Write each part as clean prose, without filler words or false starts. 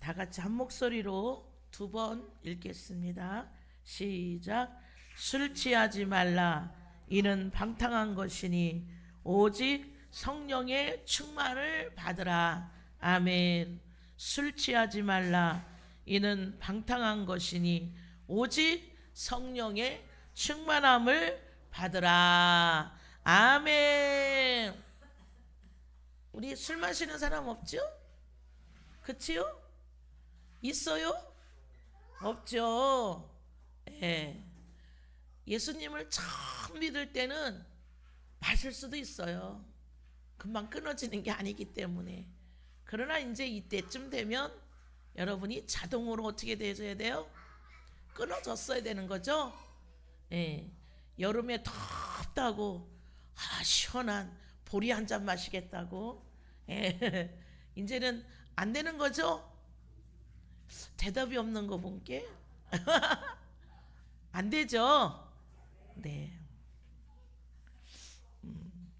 다 같이 한 목소리로 두 번 읽겠습니다. 시작. 술 취하지 말라. 이는 방탕한 것이니 오직 성령의 충만을 받으라. 아멘. 술 취하지 말라. 이는 방탕한 것이니 오직 성령의 충만함을 받으라. 아멘. 우리 술 마시는 사람 없죠? 그치요? 있어요? 없죠. 예. 예수님을 처음 믿을 때는 마실 수도 있어요. 금방 끊어지는 게 아니기 때문에. 그러나 이제 이때쯤 되면 여러분이 자동으로 어떻게 되어야 돼요? 끊어졌어야 되는 거죠. 예. 여름에 덥다고 시원한 보리 한 잔 마시겠다고. 예. 이제는 안 되는 거죠. 대답이 없는 거 본게 안 되죠. 네.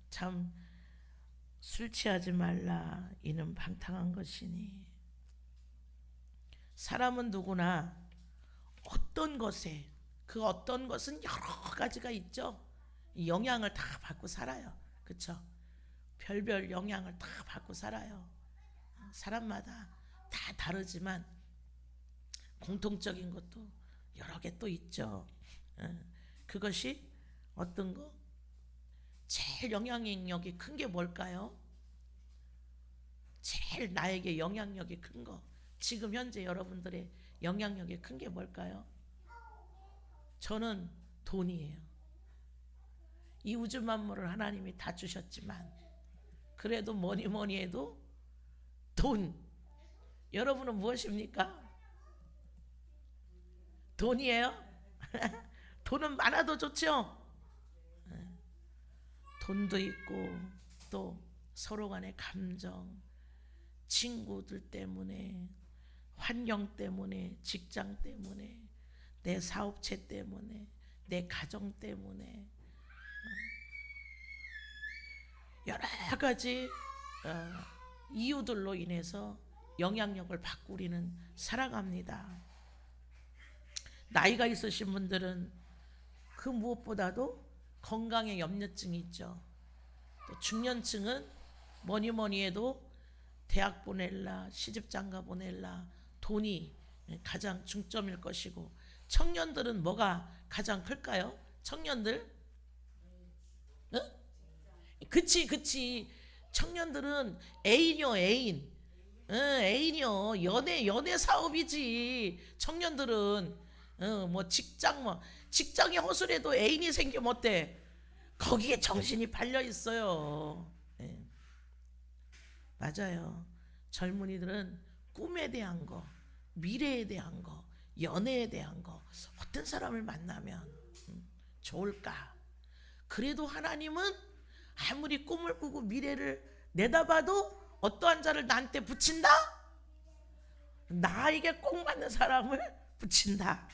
참 술 취하지 말라. 이는 방탕한 것이니. 사람은 누구나 어떤 것에, 그 어떤 것은 여러 가지가 있죠. 영향을 다 받고 살아요. 그렇죠? 별별 영향을 다 받고 살아요. 사람마다 다 다르지만 공통적인 것도 여러 개 또 있죠. 그것이 어떤 거? 제일 영향력이 큰 게 뭘까요? 제일 나에게 영향력이 큰 거, 지금 현재 여러분들의 영향력이 큰 게 뭘까요? 저는 돈이에요. 이 우주 만물을 하나님이 다 주셨지만 그래도 뭐니 해도 돈. 여러분은 무엇입니까? 돈이에요? 돈은 많아도 좋죠. 돈도 있고 또 서로 간의 감정, 친구들 때문에, 환경 때문에, 직장 때문에, 내 사업체 때문에, 내 가정 때문에 여러 가지 이유들로 인해서 영향력을 받고 우리는 살아갑니다. 나이가 있으신 분들은 그 무엇보다도 건강에 염려증이 있죠. 또 중년층은 뭐니 해도 대학 보낼라, 시집장가 보낼라, 돈이 가장 중점일 것이고, 청년들은 뭐가 가장 클까요? 청년들? 응? 그치. 청년들은 애인이요, 애인. 애인이요. 연애 사업이지. 청년들은 뭐 직장이 허술해도 애인이 생기면 어때? 거기에 정신이 팔려 있어요. 네. 맞아요. 젊은이들은 꿈에 대한 거, 미래에 대한 거, 연애에 대한 거, 어떤 사람을 만나면 좋을까? 그래도 하나님은 아무리 꿈을 꾸고 미래를 내다봐도 어떠한 자를 나한테 붙인다? 나에게 꼭 맞는 사람을 붙인다.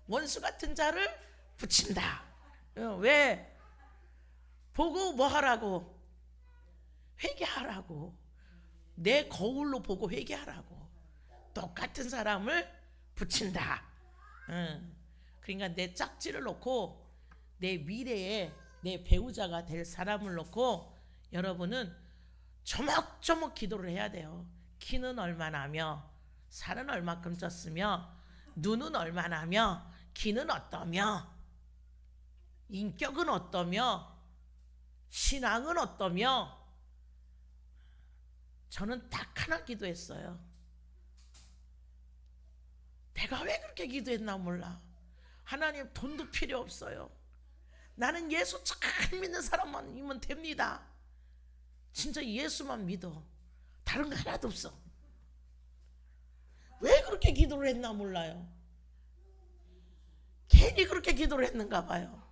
원수 같은 자를 붙인다. 왜? 보고 뭐 하라고? 회개하라고. 내 거울로 보고 회개하라고. 똑같은 사람을 붙인다. 그러니까 내 짝지를 놓고 내 미래에 내 배우자가 될 사람을 놓고 여러분은 조목조목 기도를 해야 돼요. 키는 얼마나며, 살은 얼마큼 쪘으며, 눈은 얼마나며, 귀는 어떠며, 인격은 어떠며, 신앙은 어떠며. 저는 딱 하나 기도했어요. 내가 왜 그렇게 기도했나 몰라. 하나님, 돈도 필요 없어요. 나는 예수 잘 믿는 사람만이면 됩니다. 진짜 예수만 믿어. 다른 거 하나도 없어. 왜 그렇게 기도를 했나 몰라요. 괜히 그렇게 기도를 했는가 봐요.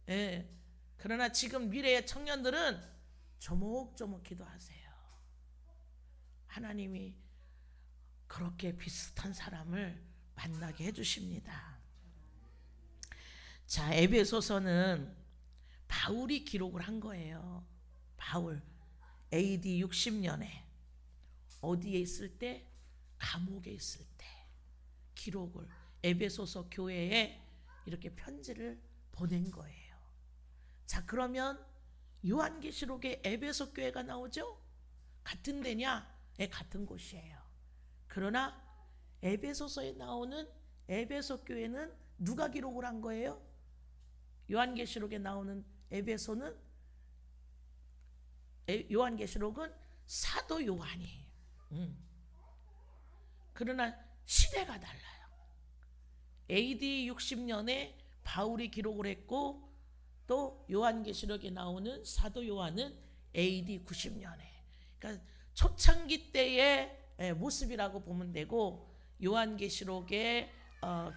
예. 그러나 지금 미래의 청년들은 조목조목 기도하세요. 하나님이 그렇게 비슷한 사람을 만나게 해주십니다. 자, 에베소서는 바울이 기록을 한 거예요. 바울 AD 60년에 어디에 있을 때? 감옥에 있을 때 기록을 에베소서 교회에 이렇게 편지를 보낸 거예요. 자, 그러면 요한계시록에 에베소 교회가 나오죠? 같은 데냐? 네, 같은 곳이에요. 그러나 에베소서에 나오는 에베소 교회는 누가 기록을 한 거예요? 요한계시록에 나오는 요한계시록은 사도 요한이에요. 그러나 시대가 달라요. AD 60년에 바울이 기록을 했고, 또 요한계시록에 나오는 사도 요한은 AD 90년에. 그러니까 초창기 때의 모습이라고 보면 되고, 요한계시록의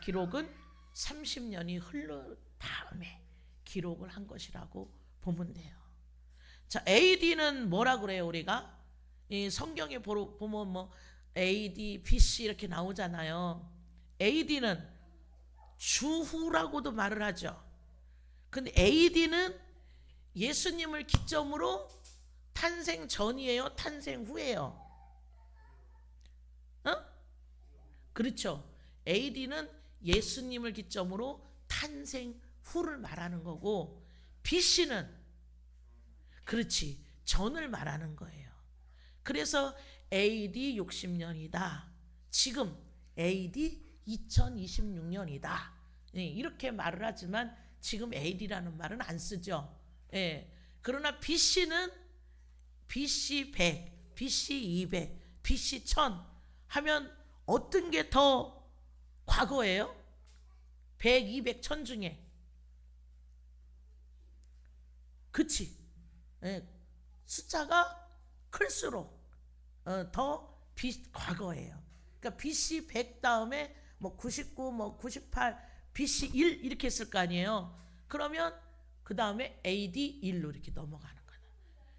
기록은 30년이 흐른 다음에 기록을 한 것이라고 보면 돼요. 자, AD는 뭐라 그래요? 우리가 이 성경에 보면 뭐 AD, BC 이렇게 나오잖아요. AD는 주후라고도 말을 하죠. 근데 AD는 예수님을 기점으로 탄생 전이에요? 탄생 후예요? 그렇죠. AD는 예수님을 기점으로 탄생 후를 말하는 거고, BC는 그렇지, 전을 말하는 거예요. 그래서 AD 60년이다. 지금 AD 2026년이다. 이렇게 말을 하지만 지금 AD라는 말은 안 쓰죠. 그러나 BC는 BC 100, BC 200, BC 1000 하면 어떤 게 더 과거예요? 100, 200, 1000 중에. 그치? 숫자가 클수록 더 과거예요. 그러니까 BC 100 다음에 뭐 99, 뭐 98, BC 1 이렇게 했을 거 아니에요. 그러면 그 다음에 AD 1로 이렇게 넘어가는 거예요.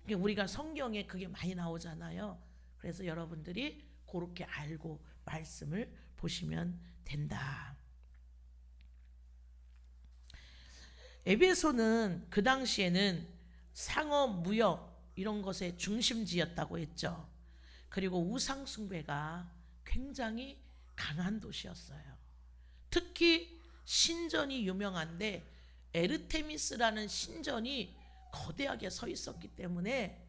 그러니까 우리가 성경에 그게 많이 나오잖아요. 그래서 여러분들이 그렇게 알고 말씀을 보시면 된다. 에베소는 그 당시에는 상업, 무역 이런 것의 중심지였다고 했죠. 그리고 우상 숭배가 굉장히 강한 도시였어요. 특히 신전이 유명한데 에르테미스라는 신전이 거대하게 서 있었기 때문에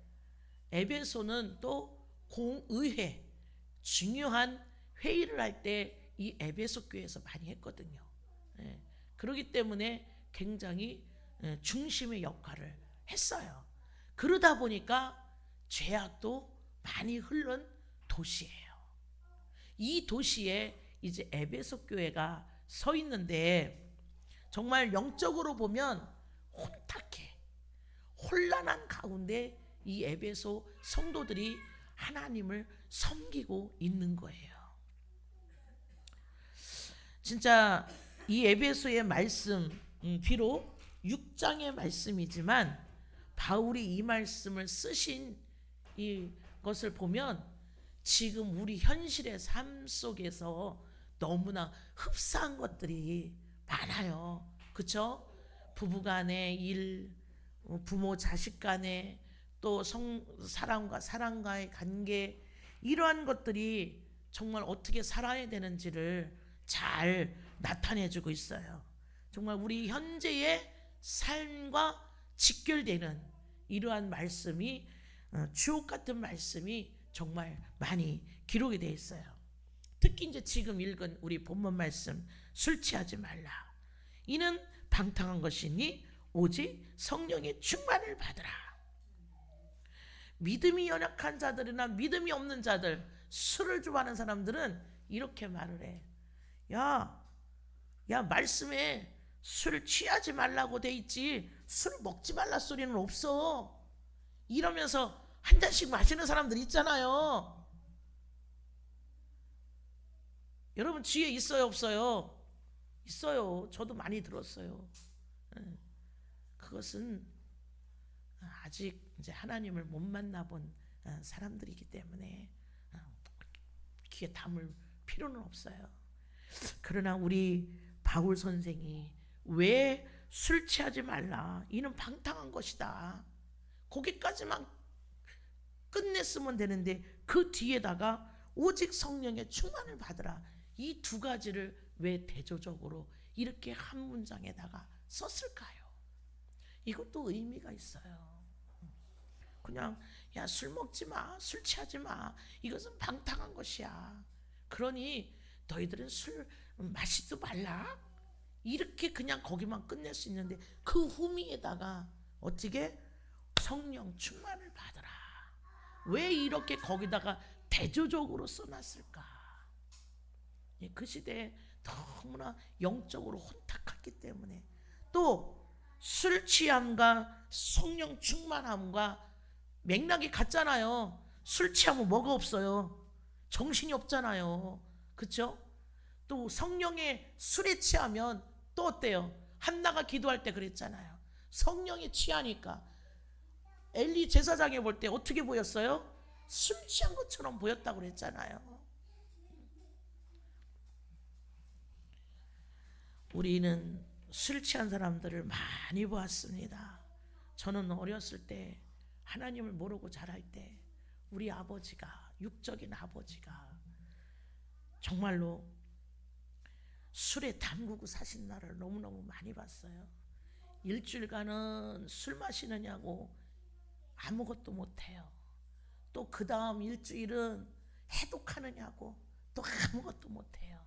에베소는 또 공의회, 중요한 회의를 할 때 이 에베소 교회에서 많이 했거든요. 그렇기 때문에 굉장히 중심의 역할을 했어요. 그러다 보니까 죄악도 많이 흐른 도시예요. 이 도시에 이제 에베소 교회가 서 있는데, 정말 영적으로 보면 혼탁해, 혼란한 가운데 이 에베소 성도들이 하나님을 섬기고 있는 거예요. 진짜 이 에베소의 말씀, 비록 6장의 말씀이지만 바울이 이 말씀을 쓰신 이것을 보면 지금 우리 현실의 삶 속에서 너무나 흡사한 것들이 많아요. 그렇죠? 부부간의 일, 부모 자식 간의, 또 사람과 사람과의 관계, 이러한 것들이 정말 어떻게 살아야 되는지를 잘 나타내주고 있어요. 정말 우리 현재의 삶과 직결되는 이러한 말씀이, 주옥 같은 말씀이 정말 많이 기록이 되어 있어요. 특히 이제 지금 읽은 우리 본문 말씀, 술 취하지 말라. 이는 방탕한 것이니 오직 성령의 충만을 받으라. 믿음이 연약한 자들이나 믿음이 없는 자들, 술을 좋아하는 사람들은 이렇게 말을 해. 야, 말씀에 술 취하지 말라고 돼 있지 술 먹지 말라 소리는 없어. 이러면서 한 잔씩 마시는 사람들 있잖아요. 여러분 주위에 있어요, 없어요? 있어요. 저도 많이 들었어요. 그것은 아직 이제 하나님을 못 만나본 사람들이기 때문에 귀에 담을 필요는 없어요. 그러나 우리 바울 선생이 왜 술 취하지 말라, 이는 방탕한 것이다, 거기까지만 끝냈으면 되는데 그 뒤에다가 오직 성령의 충만을 받으라. 이 두 가지를 왜 대조적으로 이렇게 한 문장에다가 썼을까요? 이것도 의미가 있어요. 그냥 야, 술 먹지 마, 술 취하지 마, 이것은 방탕한 것이야, 그러니 너희들은 술 마시지 말라, 이렇게 그냥 거기만 끝낼 수 있는데 그 후미에다가 어떻게 성령 충만을 받으라, 왜 이렇게 거기다가 대조적으로 써놨을까? 그 시대에 너무나 영적으로 혼탁했기 때문에, 또 술 취함과 성령 충만함과 맥락이 같잖아요. 술 취하면 뭐가 없어요? 정신이 없잖아요. 그렇죠? 또 성령의 술에 취하면 또 어때요? 한나가 기도할 때 그랬잖아요. 성령에 취하니까 엘리 제사장에 볼 때 어떻게 보였어요? 술 취한 것처럼 보였다고 그랬잖아요. 우리는 술 취한 사람들을 많이 보았습니다. 저는 어렸을 때 하나님을 모르고 자랄 때 우리 아버지가, 육적인 아버지가 정말로 술에 담그고 사신 날을 너무너무 많이 봤어요. 일주일간은 술 마시느냐고 아무것도 못해요. 또 그 다음 일주일은 해독하느냐고 또 아무것도 못해요.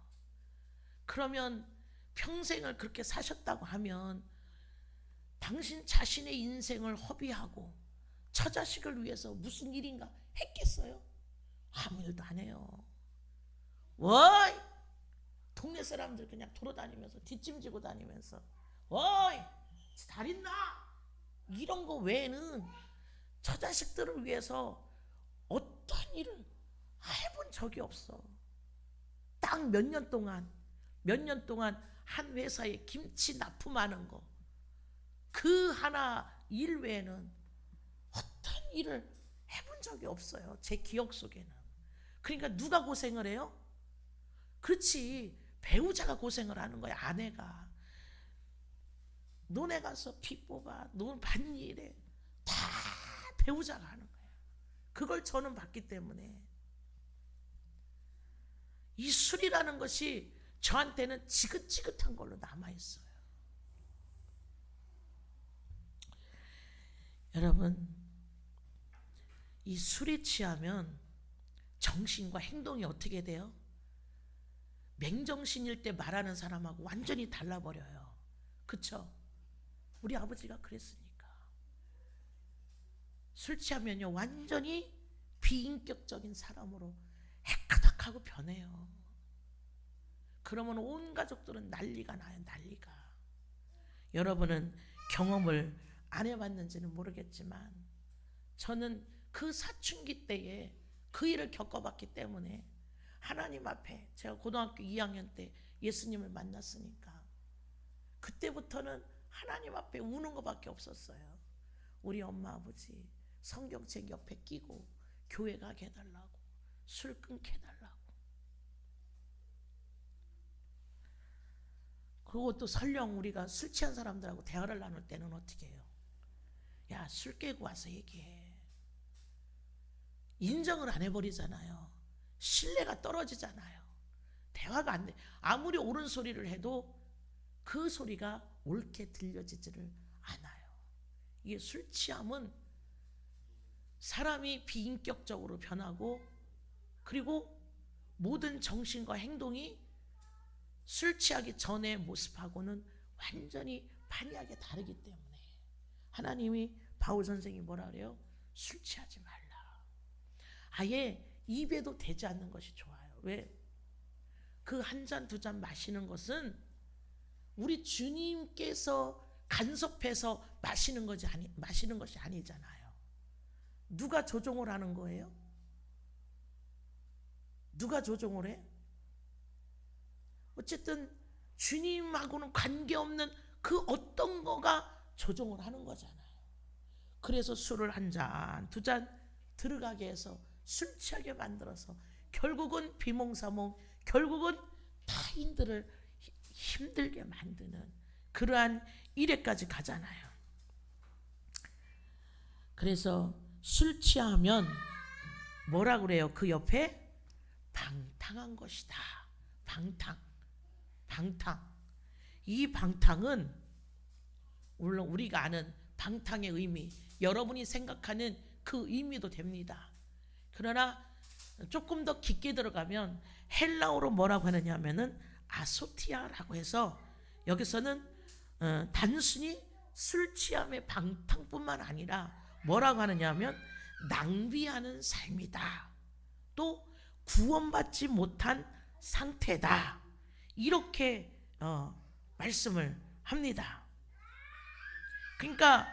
그러면 평생을 그렇게 사셨다고 하면 당신 자신의 인생을 허비하고 처자식을 위해서 무슨 일인가 했겠어요? 아무 일도 안 해요. 워이! 동네 사람들 그냥 돌아다니면서 뒷짐지고 다니면서 워이! 잘 있나? 이런 거 외에는 처자식들을 위해서 어떤 일을 해본 적이 없어. 딱 몇 년 동안 한 회사에 김치 납품하는 거, 그 하나 일 외에는 어떤 일을 해본 적이 없어요. 제 기억 속에는. 그러니까 누가 고생을 해요? 그렇지, 배우자가 고생을 하는 거야. 아내가 너네 가서 피 뽑아, 너 밭일에 다 배우자가 하는 거예요. 그걸 저는 봤기 때문에 이 술이라는 것이 저한테는 지긋지긋한 걸로 남아있어요. 여러분, 이 술에 취하면 정신과 행동이 어떻게 돼요? 맹정신일 때 말하는 사람하고 완전히 달라버려요. 그쵸? 우리 아버지가 그랬으니까. 술 취하면요 완전히 비인격적인 사람으로 해까닥하고 변해요. 그러면 온 가족들은 난리가 나요. 난리가. 여러분은 경험을 안 해봤는지는 모르겠지만 저는 그 사춘기 때에 그 일을 겪어봤기 때문에 하나님 앞에, 제가 고등학교 2학년 때 예수님을 만났으니까 그때부터는 하나님 앞에 우는 것밖에 없었어요. 우리 엄마 아버지 성경책 옆에 끼고 교회 가게 해달라고, 술 끊게 해달라고. 그것도 설령 우리가 술 취한 사람들하고 대화를 나눌 때는 어떻게 해요? 야, 술 깨고 와서 얘기해. 인정을 안 해버리잖아요. 신뢰가 떨어지잖아요. 대화가 안 돼. 아무리 옳은 소리를 해도 그 소리가 옳게 들려지지를 않아요. 이게 술 취함은 사람이 비인격적으로 변하고, 그리고 모든 정신과 행동이 술 취하기 전의 모습하고는 완전히 판이하게 다르기 때문에 하나님이, 바울 선생이 뭐라 그래요? 술 취하지 말라. 아예 입에도 대지 않는 것이 좋아요. 왜? 그 한 잔 두 잔 마시는 것은 우리 주님께서 간섭해서 마시는 것이 아니잖아요. 누가 조종을 하는 거예요? 누가 조종을 해? 어쨌든 주님하고는 관계없는 그 어떤 거가 조종을 하는 거잖아요. 그래서 술을 한 잔, 두 잔 들어가게 해서 술 취하게 만들어서 결국은 비몽사몽, 결국은 타인들을 힘들게 만드는 그러한 일에까지 가잖아요. 그래서 술 취하면 뭐라 그래요? 그 옆에 방탕한 것이다. 방탕. 이 방탕은 물론 우리가 아는 방탕의 의미, 여러분이 생각하는 그 의미도 됩니다. 그러나 조금 더 깊게 들어가면 헬라어로 뭐라고 하느냐 하면은 아소티아라고 해서 여기서는 단순히 술 취함의 방탕뿐만 아니라 뭐라고 하느냐 하면 낭비하는 삶이다. 또 구원받지 못한 상태다. 이렇게 말씀을 합니다. 그러니까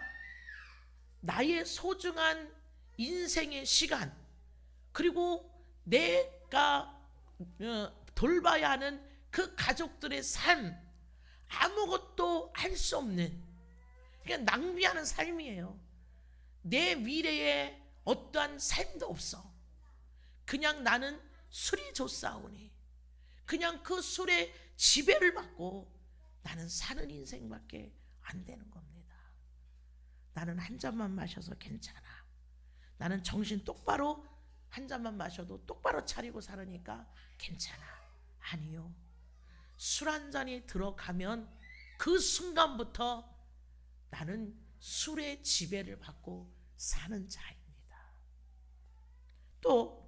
나의 소중한 인생의 시간, 그리고 내가 돌봐야 하는 그 가족들의 삶, 아무것도 할 수 없는, 그냥 낭비하는 삶이에요. 내 미래에 어떠한 삶도 없어. 그냥 나는 술이 좋사오니 그냥 그 술에 지배를 받고 나는 사는 인생밖에 안 되는 겁니다. 나는 한 잔만 마셔서 괜찮아. 나는 정신 똑바로 한 잔만 마셔도 똑바로 차리고 살으니까 괜찮아. 아니요. 술 한 잔이 들어가면 그 순간부터 나는 술의 지배를 받고 사는 자입니다. 또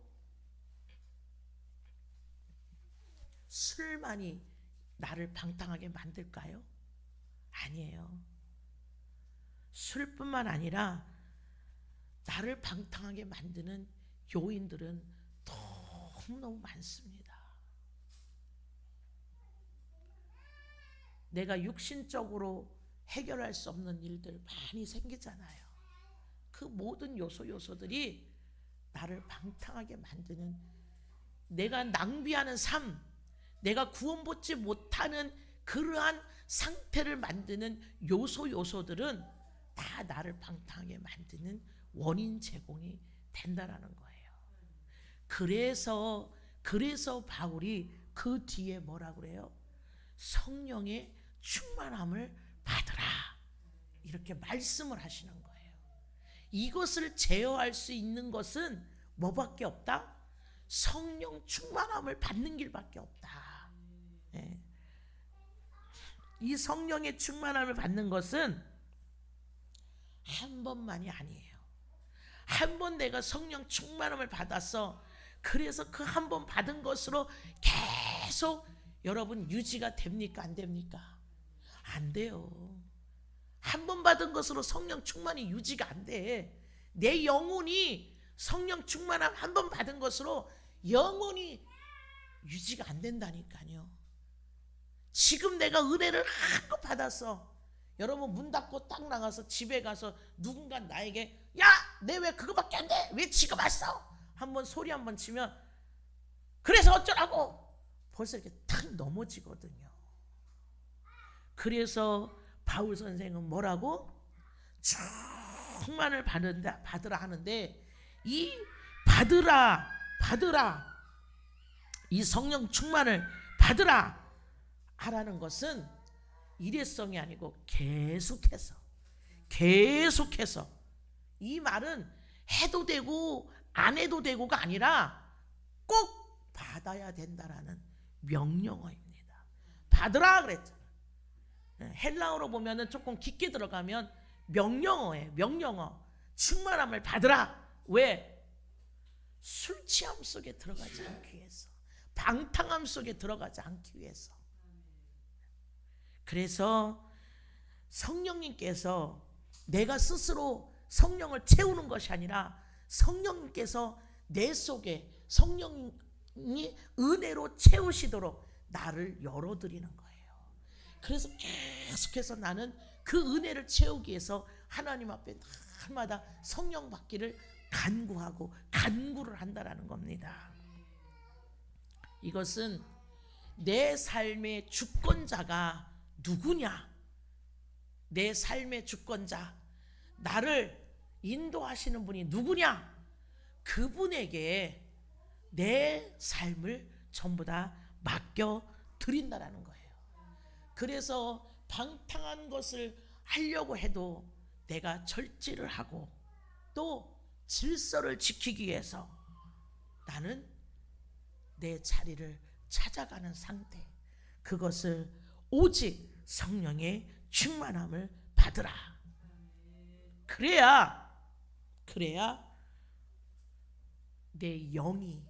술만이 나를 방탕하게 만들까요? 아니에요. 술뿐만 아니라 나를 방탕하게 만드는 요인들은 너무너무 많습니다. 내가 육신적으로 해결할 수 없는 일들 많이 생기잖아요. 그 모든 요소들이 나를 방탕하게 만드는, 내가 낭비하는 삶, 내가 구원받지 못하는 그러한 상태를 만드는 요소들은 다 나를 방탕하게 만드는 원인 제공이 된다라는 거예요. 그래서 바울이 그 뒤에 뭐라 그래요? 성령의 충만함을 받으라, 이렇게 말씀을 하시는 거예요. 이것을 제어할 수 있는 것은 뭐밖에 없다? 성령 충만함을 받는 길밖에 없다. 네. 이 성령의 충만함을 받는 것은 한 번만이 아니에요. 한 번 내가 성령 충만함을 받았어. 그래서 그 한 번 받은 것으로 계속 여러분 유지가 됩니까? 안 됩니까? 안 돼요. 한 번 받은 것으로 성령 충만이 유지가 안 돼. 내 영혼이 성령 충만함 한 번 받은 것으로 영혼이 유지가 안 된다니까요. 지금 내가 은혜를 한껏 받았어. 여러분 문 닫고 딱 나가서 집에 가서 누군가 나에게 야, 내 왜 그거밖에 안 돼? 왜 지금 왔어? 한번 소리 한번 치면 그래서 어쩌라고? 벌써 이렇게 탁 넘어지거든요. 그래서 바울 선생은 뭐라고? 충만을 받으라 하는데, 이 받으라 이 성령 충만을 받으라 하라는 것은 일회성이 아니고 계속해서 이 말은 해도 되고 안 해도 되고가 아니라 꼭 받아야 된다라는 명령어입니다. 받으라 그랬죠. 헬라어로 보면은 조금 깊게 들어가면 명령어예요. 명령어. 충만함을 받으라. 왜? 술 취함 속에 들어가지 않기 위해서, 방탕함 속에 들어가지 않기 위해서. 그래서 성령님께서 내가 스스로 성령을 채우는 것이 아니라 성령님께서 내 속에 성령이 은혜로 채우시도록 나를 열어드리는 거예요. 그래서 계속해서 나는 그 은혜를 채우기 위해서 하나님 앞에 날마다 성령 받기를 간구를 한다라는 겁니다. 이것은 내 삶의 주권자가 누구냐? 내 삶의 주권자, 나를 인도하시는 분이 누구냐? 그분에게 내 삶을 전부 다 맡겨 드린다라는 거예요. 그래서 방탕한 것을 하려고 해도 내가 절제를 하고 또 질서를 지키기 위해서 나는 내 자리를 찾아가는 상태, 그것을 오직 성령의 충만함을 받으라. 그래야 내 영이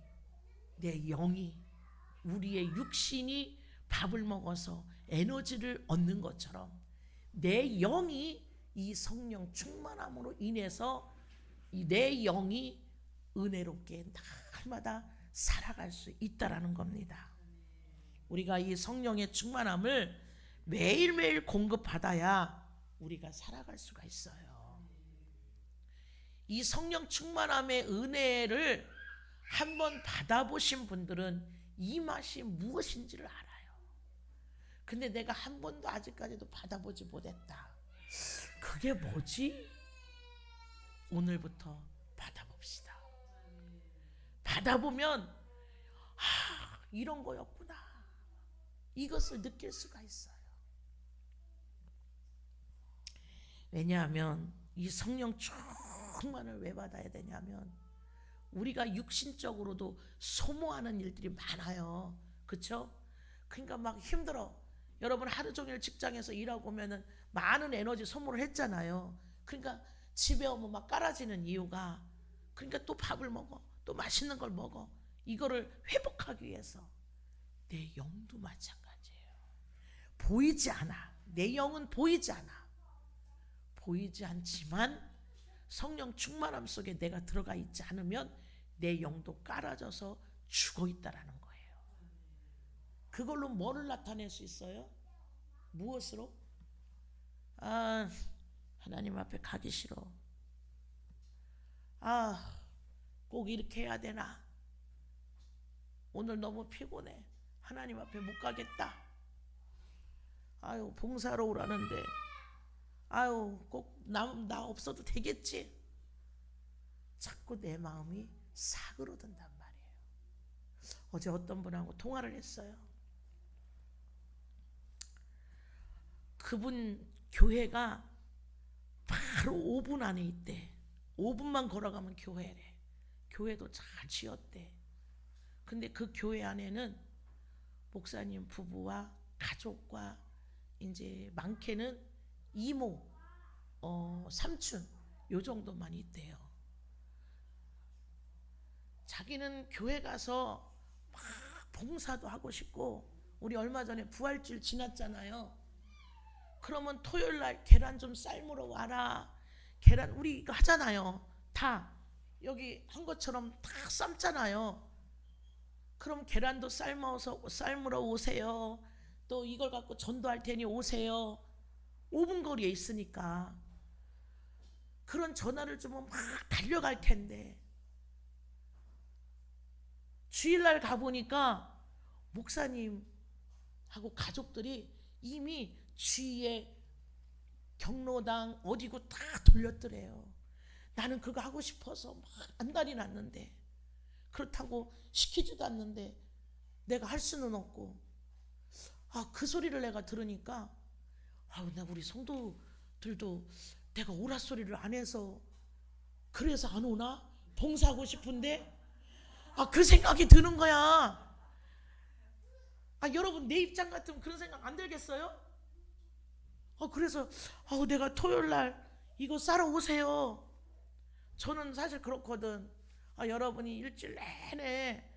우리의 육신이 밥을 먹어서 에너지를 얻는 것처럼 내 영이 이 성령 충만함으로 인해서 내 영이 은혜롭게 날마다 살아갈 수 있다라는 겁니다. 우리가 이 성령의 충만함을 매일매일 공급받아야 우리가 살아갈 수가 있어요. 이 성령 충만함의 은혜를 한번 받아보신 분들은 이 맛이 무엇인지를 알아요. 근데 내가 한 번도 아직까지도 받아보지 못했다. 그게 뭐지? 오늘부터 받아봅시다. 받아보면 이런 거였구나. 이것을 느낄 수가 있어요. 왜냐하면 이 성령 충만을 왜 받아야 되냐면 우리가 육신적으로도 소모하는 일들이 많아요. 그렇죠? 그러니까 막 힘들어. 여러분 하루 종일 직장에서 일하고 오면은 많은 에너지 소모를 했잖아요. 그러니까 집에 오면 막 깔아지는 이유가, 그러니까 또 밥을 먹어, 또 맛있는 걸 먹어. 이거를 회복하기 위해서. 내 영도 마찬가지예요. 보이지 않아. 내 영은 보이지 않아. 보이지 않지만 성령 충만함 속에 내가 들어가 있지 않으면 내 영도 깔아져서 죽어 있다라는 거예요. 그걸로 뭐를 나타낼 수 있어요? 무엇으로? 하나님 앞에 가기 싫어. 꼭 이렇게 해야 되나? 오늘 너무 피곤해. 하나님 앞에 못 가겠다. 봉사로 오라는데 꼭 나 없어도 되겠지. 자꾸 내 마음이 사그러든단 말이에요. 어제 어떤 분하고 통화를 했어요. 그분 교회가 바로 5분 안에 있대. 5분만 걸어가면 교회래. 교회도 잘 지었대. 근데 그 교회 안에는 목사님 부부와 가족과 이제 많게는 이모, 삼촌 요 정도만 있대요. 자기는 교회 가서 막 봉사도 하고 싶고, 우리 얼마 전에 부활절 지났잖아요. 그러면 토요일 날 계란 좀 삶으러 와라. 계란 우리 이거 하잖아요. 다 여기 한 것처럼 다 삶잖아요. 그럼 계란도 삶으러 오세요. 또 이걸 갖고 전도할 테니 오세요. 5분 거리에 있으니까 그런 전화를 주면 막 달려갈 텐데, 주일날 가보니까 목사님하고 가족들이 이미 주위에 경로당 어디고 다 돌렸더래요. 나는 그거 하고 싶어서 막 안달이 났는데, 그렇다고 시키지도 않는데 내가 할 수는 없고. 그 소리를 내가 들으니까 내가 우리 성도들도 내가 오라 소리를 안 해서 그래서 안 오나? 봉사하고 싶은데? 그 생각이 드는 거야. 여러분 내 입장 같으면 그런 생각 안 들겠어요? 그래서 내가 토요일 날 이거 싸러 오세요. 저는 사실 그렇거든. 여러분이 일주일 내내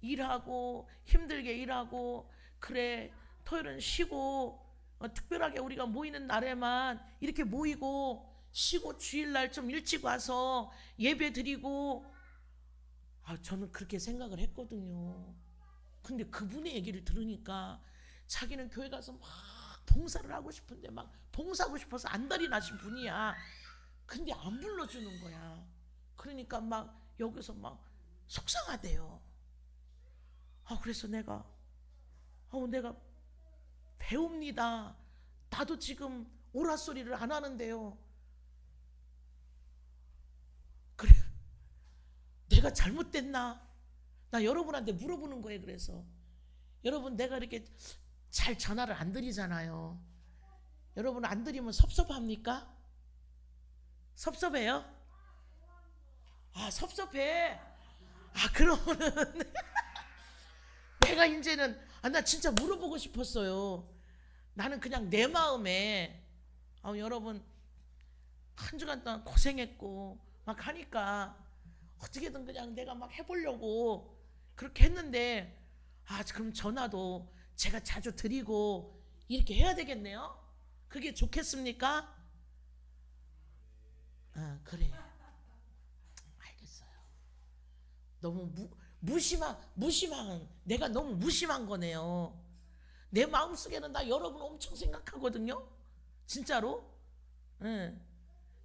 일하고 힘들게 일하고, 그래 토요일은 쉬고, 특별하게 우리가 모이는 날에만 이렇게 모이고 쉬고 주일날 좀 일찍 와서 예배 드리고, 저는 그렇게 생각을 했거든요. 근데 그분의 얘기를 들으니까 자기는 교회 가서 막 봉사를 하고 싶은데 막 봉사하고 싶어서 안달이 나신 분이야. 근데 안 불러주는 거야. 그러니까 막 여기서 막 속상하대요. 그래서 내가 배웁니다. 나도 지금 오라 소리를 안 하는데요. 그래, 내가 잘못됐나? 나 여러분한테 물어보는 거예요. 그래서 여러분, 내가 이렇게 잘 전화를 안 드리잖아요. 여러분 안 드리면 섭섭합니까? 섭섭해요? 섭섭해. 그러면은 제가 이제는 나 진짜 물어보고 싶었어요. 나는 그냥 내 마음에 여러분 한 주간 동안 고생했고 막 하니까 어떻게든 그냥 내가 막 해보려고 그렇게 했는데 그럼 전화도 제가 자주 드리고 이렇게 해야 되겠네요. 그게 좋겠습니까? 그래. 알겠어요. 너무 무심한 내가 너무 무심한 거네요. 내 마음속에는 나 여러분 엄청 생각하거든요. 진짜로.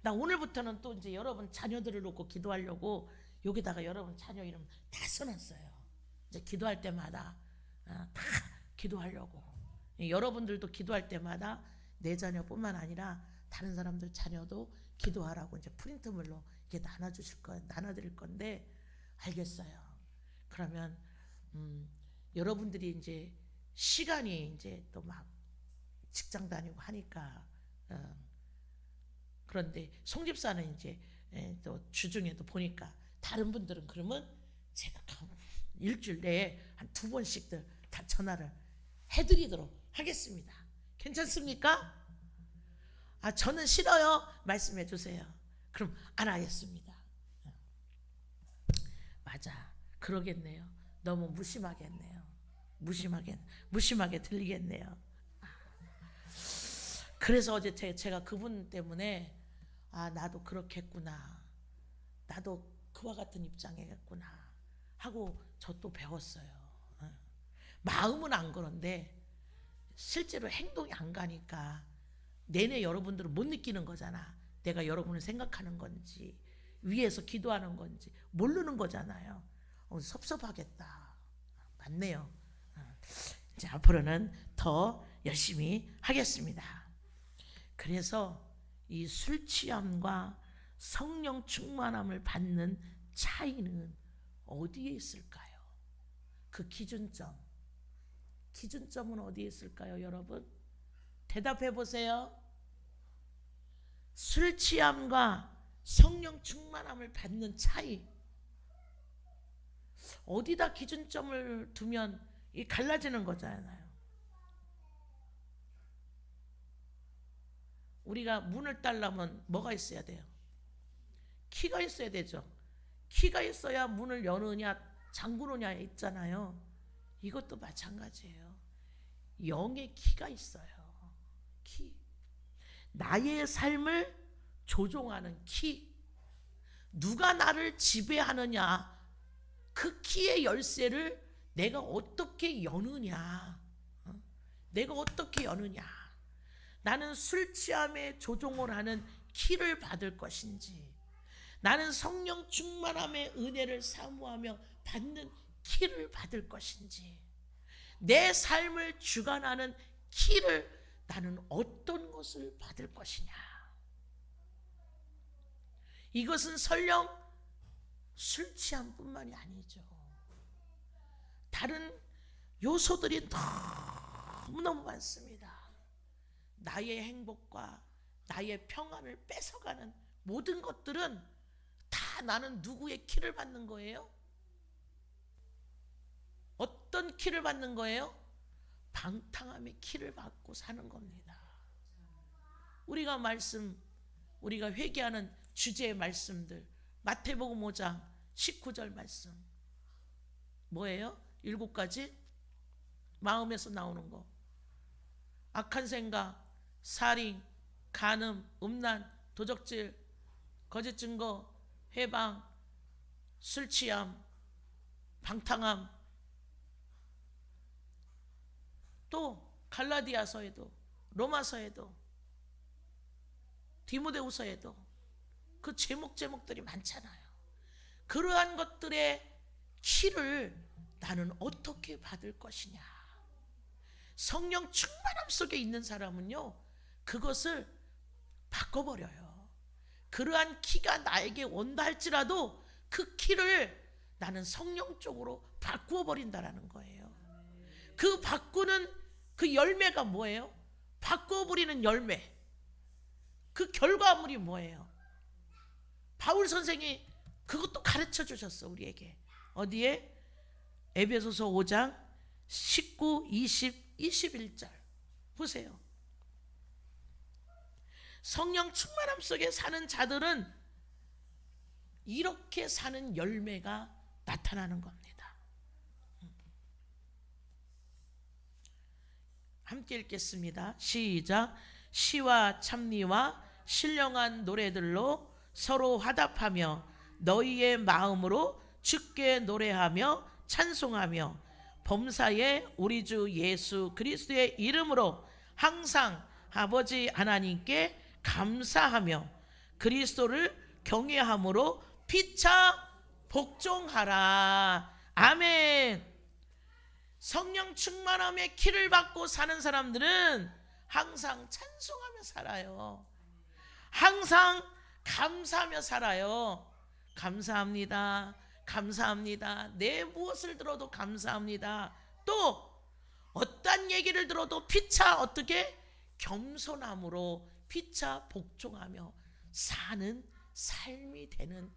나 오늘부터는 또 이제 여러분 자녀들을 놓고 기도하려고 여기다가 여러분 자녀 이름 다 써놨어요. 이제 기도할 때마다 다 기도하려고. 여러분들도 기도할 때마다 내 자녀뿐만 아니라 다른 사람들 자녀도 기도하라고 이제 프린트물로 이렇게 나눠드릴 건데 알겠어요. 그러면 여러분들이 이제 시간이 이제 또 막 직장 다니고 하니까 그런데 송 집사는 이제 또 주중에도 보니까 다른 분들은 그러면 제가 일주일 내에 한 2번씩들 다 전화를 해드리도록 하겠습니다. 괜찮습니까? 저는 싫어요. 말씀해 주세요. 그럼 안 하겠습니다. 맞아. 그러겠네요. 너무 무심하게 했네요. 무심하게 들리겠네요. 그래서 어제 제가 그분 때문에 나도 그렇게 했구나. 나도 그와 같은 입장이겠구나 하고 저 또 배웠어요. 마음은 안 그런데 실제로 행동이 안 가니까 내내 여러분들은 못 느끼는 거잖아. 내가 여러분을 생각하는 건지 위에서 기도하는 건지 모르는 거잖아요. 섭섭하겠다. 맞네요. 이제 앞으로는 더 열심히 하겠습니다. 그래서 이 술 취함과 성령 충만함을 받는 차이는 어디에 있을까요? 그 기준점은 어디에 있을까요, 여러분? 대답해 보세요. 술 취함과 성령 충만함을 받는 차이. 어디다 기준점을 두면 이 갈라지는 거잖아요. 우리가 문을 따려면 뭐가 있어야 돼요? 키가 있어야 되죠. 키가 있어야 문을 여느냐 잠그느냐 있잖아요. 이것도 마찬가지예요. 영의 키가 있어요. 키. 나의 삶을 조종하는 키. 누가 나를 지배하느냐, 그 키의 열쇠를 내가 어떻게 여느냐. 내가 어떻게 여느냐. 나는 술 취함에 조종을 하는 키를 받을 것인지, 나는 성령 충만함의 은혜를 사모하며 받는 키를 받을 것인지, 내 삶을 주관하는 키를 나는 어떤 것을 받을 것이냐. 이것은 설령 술 취함뿐만이 아니죠. 다른 요소들이 너무너무 많습니다. 나의 행복과 나의 평안을 뺏어가는 모든 것들은 다 나는 누구의 키를 받는 거예요? 어떤 키를 받는 거예요? 방탕함의 키를 받고 사는 겁니다. 우리가 회개하는 주제의 말씀들, 마태복음 5장 19절 말씀 뭐예요? 7가지 마음에서 나오는 거. 악한 생각, 살인, 간음, 음란, 도적질, 거짓 증거, 해방, 술 취함, 방탕함. 또 갈라디아서에도, 로마서에도, 디모데후서에도 그 제목들이 많잖아요. 그러한 것들의 키를 나는 어떻게 받을 것이냐. 성령 충만함 속에 있는 사람은요, 그것을 바꿔버려요. 그러한 키가 나에게 온다 할지라도 그 키를 나는 성령 쪽으로 바꾸어 버린다라는 거예요. 그 바꾸는 그 열매가 뭐예요? 바꾸어 버리는 열매. 그 결과물이 뭐예요? 바울 선생이 그것도 가르쳐 주셨어, 우리에게. 어디에? 에베소서 5장 19, 20, 21절 보세요. 성령 충만함 속에 사는 자들은 이렇게 사는 열매가 나타나는 겁니다. 함께 읽겠습니다. 시작. 시와 찬미와 신령한 노래들로 서로 화답하며 너희의 마음으로 주께 노래하며 찬송하며 범사에 우리 주 예수 그리스도의 이름으로 항상 아버지 하나님께 감사하며 그리스도를 경외함으로 피차 복종하라. 아멘. 성령 충만함의 키를 받고 사는 사람들은 항상 찬송하며 살아요. 항상 감사하며 살아요. 감사합니다. 감사합니다. 내 무엇을 들어도 감사합니다. 또 어떤 얘기를 들어도 피차 어떻게 겸손함으로 피차 복종하며 사는 삶이 되는,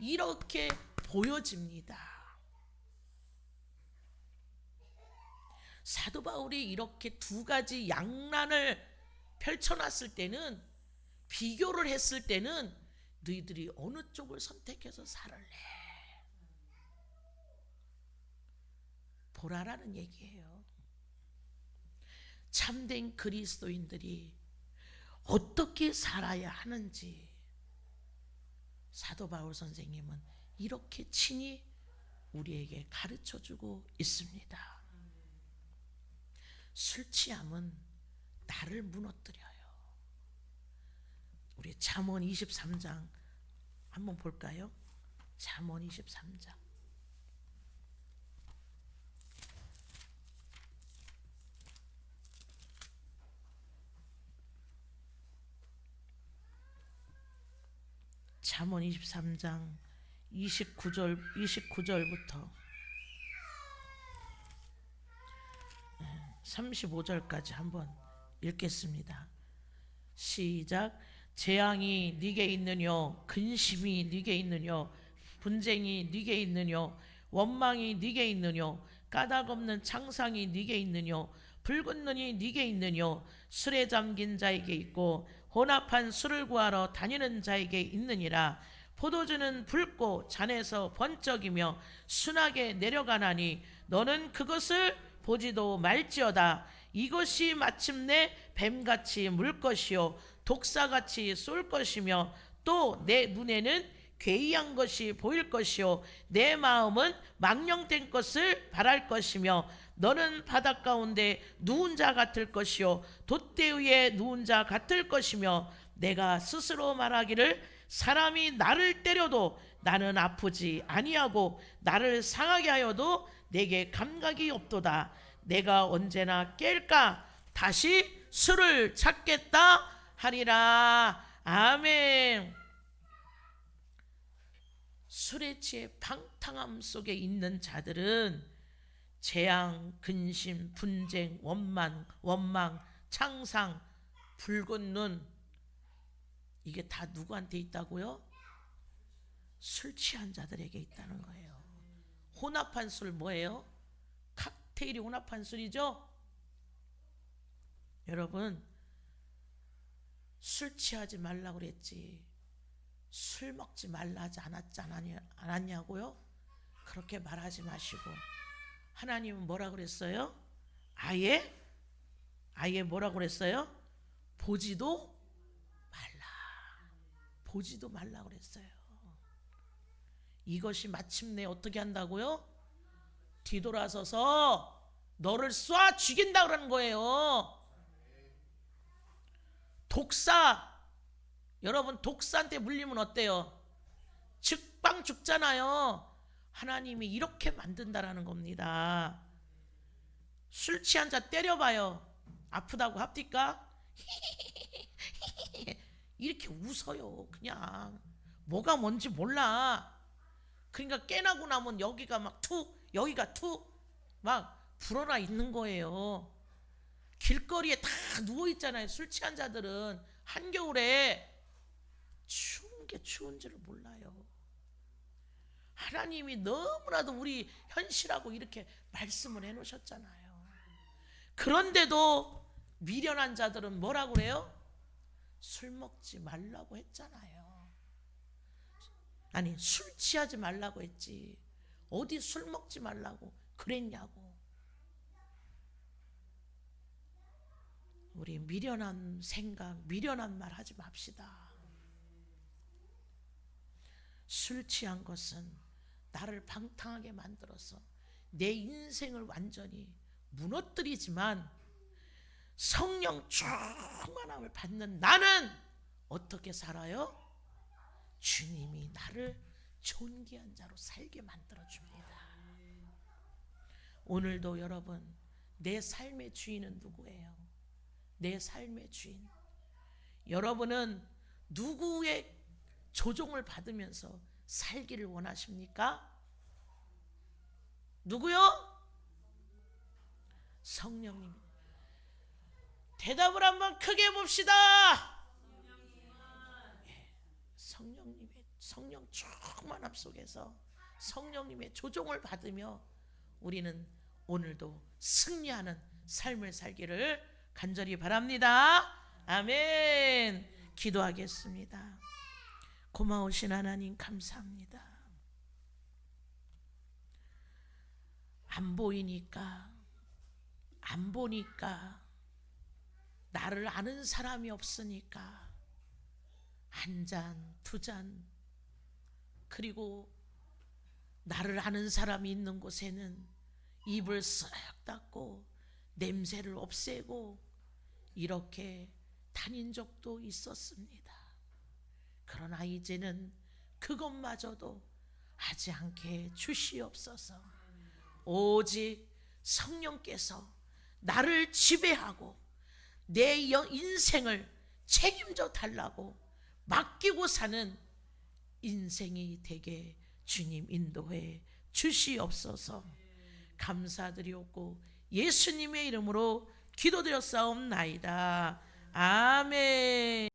이렇게 보여집니다. 사도 바울이 이렇게 두 가지 양난을 펼쳐놨을 때는, 비교를 했을 때는 너희들이 어느 쪽을 선택해서 살을래 보라라는 얘기예요. 참된 그리스도인들이 어떻게 살아야 하는지 사도 바울 선생님은 이렇게 친히 우리에게 가르쳐주고 있습니다. 술 취함은 나를 무너뜨려요. 우리 잠언 23장 한번 볼까요? 잠언 23장. 잠언 23장 29절부터 35절까지 한번 읽겠습니다. 시작. 재앙이 네게 있느뇨, 근심이 네게 있느뇨, 분쟁이 네게 있느뇨, 원망이 네게 있느뇨, 까닭없는 창상이 네게 있느뇨, 붉은 눈이 네게 있느뇨, 술에 잠긴 자에게 있고 혼합한 술을 구하러 다니는 자에게 있느니라. 포도주는 붉고 잔에서 번쩍이며 순하게 내려가나니 너는 그것을 보지도 말지어다. 이것이 마침내 뱀같이 물 것이요 독사같이 쏠 것이며 또 내 눈에는 괴이한 것이 보일 것이요 내 마음은 망령된 것을 바랄 것이며 너는 바닷 가운데 누운 자 같을 것이요 돛대 위에 누운 자 같을 것이며 내가 스스로 말하기를 사람이 나를 때려도 나는 아프지 아니하고 나를 상하게 하여도 내게 감각이 없도다. 내가 언제나 깰까 다시 술을 찾겠다 하리라. 아멘. 술에 취해 방탕함 속에 있는 자들은 재앙, 근심, 분쟁, 원망, 창상, 붉은 눈, 이게 다 누구한테 있다고요? 술 취한 자들에게 있다는 거예요. 혼합한 술 뭐예요? 칵테일이 혼합한 술이죠? 여러분, 술 취하지 말라고 그랬지 술 먹지 말라 하지 않았냐고요? 그렇게 말하지 마시고, 하나님은 뭐라 그랬어요? 아예 뭐라 그랬어요? 보지도 말라 그랬어요. 이것이 마침내 어떻게 한다고요? 뒤돌아서서 너를 쏴 죽인다 그러는 거예요. 독사, 여러분 독사한테 물리면 어때요? 즉방 죽잖아요. 하나님이 이렇게 만든다라는 겁니다. 술 취한 자 때려봐요. 아프다고 합니까? 이렇게 웃어요. 그냥 뭐가 뭔지 몰라. 그러니까 깨나고 나면 여기가 막 여기가 막 불어나 있는 거예요. 길거리에 다 누워 있잖아요. 술 취한 자들은 한겨울에 추운 게 추운 줄을 몰라요. 하나님이 너무나도 우리 현실하고 이렇게 말씀을 해놓으셨잖아요. 그런데도 미련한 자들은 뭐라고 그래요? 술 먹지 말라고 했잖아요. 아니, 술 취하지 말라고 했지. 어디 술 먹지 말라고 그랬냐고. 우리 미련한 생각, 미련한 말 하지 맙시다. 술 취한 것은 나를 방탕하게 만들어서 내 인생을 완전히 무너뜨리지만 성령 충만함을 받는 나는 어떻게 살아요? 주님이 나를 존귀한 자로 살게 만들어줍니다. 오늘도 여러분, 내 삶의 주인은 누구예요? 내 삶의 주인. 여러분은 누구의 조종을 받으면서 살기를 원하십니까? 누구요? 성령님. 대답을 한번 크게 봅시다. 성령 충만함 속에서 성령님의 조종을 받으며 우리는 오늘도 승리하는 삶을 살기를 간절히 바랍니다. 아멘. 기도하겠습니다. 고마우신 하나님 감사합니다. 안 보이니까, 안 보니까, 나를 아는 사람이 없으니까 한 잔, 두 잔, 그리고 나를 아는 사람이 있는 곳에는 입을 쓱 닫고 냄새를 없애고 이렇게 다닌 적도 있었습니다. 그러나 이제는 그것마저도 하지 않게 주시옵소서. 오직 성령께서 나를 지배하고 내 인생을 책임져 달라고 맡기고 사는 인생이 되게 주님 인도해 주시옵소서. 감사드리옵고 예수님의 이름으로 기도드렸사옵나이다. 아멘.